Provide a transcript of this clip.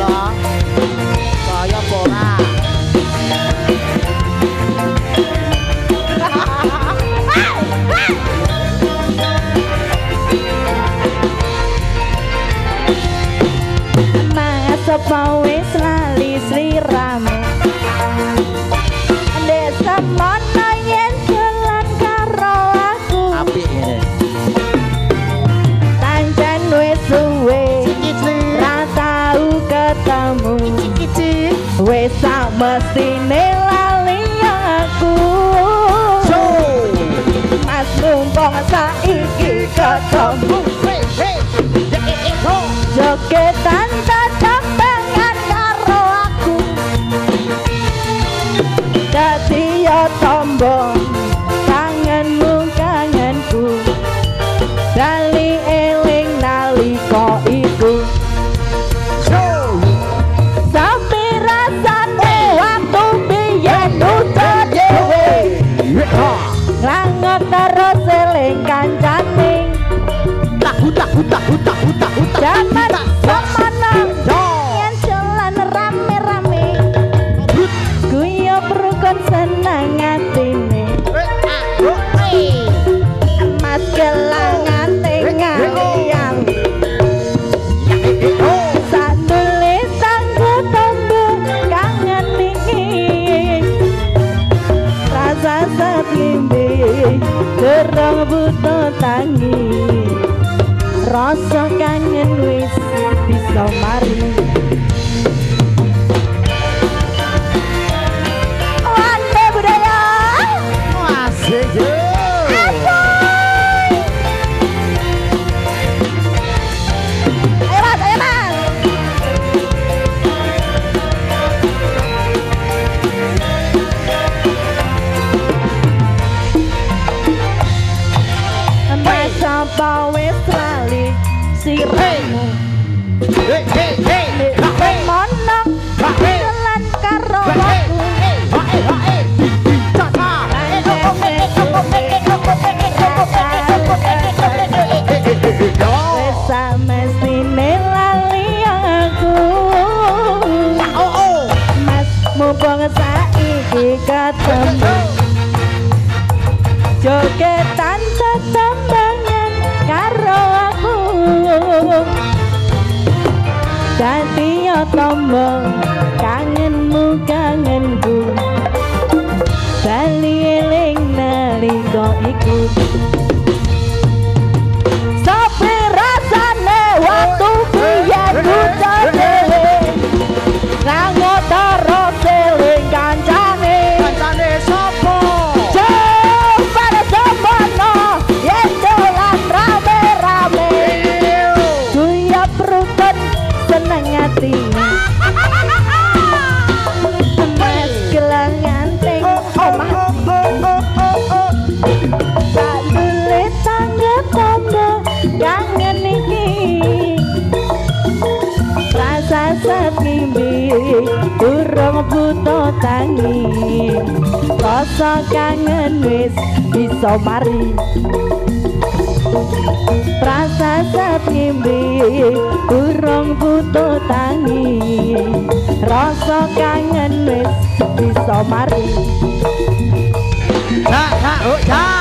Kaya pora. Sapa wis lali sliramu Ndek semono yen dolan karo aku Apik ngene. Pancen wis suwe ra tau ketemu Wis sak mestine lali aku Mas mumpung saiki ketemu Jogetan tetembangan karo aku Dadi ya tombo kangenmu kangenku Dali eling nalika iku Sampe rasane waktu biyen udah dhewe Ngangot terus eling kancane Jaman semana Yen jalan rame-rame Guyub rukun seneng atine Mas gelangan tengah liang Sandule tanggo tombo kangen iki Rasa setimbe dereng butuh tangi Rasa kangen wis bisa mari Wanda budaya Asik yo. Ayo mas, ayo mas Mas apa wis lali siramu Monong jalan karo aku Wes mestine lali aku Mas mumpung saiki ketemu Jogetan tetembangan karo aku Dadi ya tombo kangenmu kangenku Bali eling nalika iku Sopi rasane waktu biyen udah dhewe Ngangot terus eling kancane Kancane sapa? Pada semono yen dolan rame-rame Guyub rukun seneng ati Mas gelangan teng omah Sandule tangga tombo kangen iki Rasa sekimbi durung butuh tangi Rasa kangen wis bisa mari Rasa sekimbi durung butuh tangi Rasa kangen wis bisa mari Ha ha oh ya.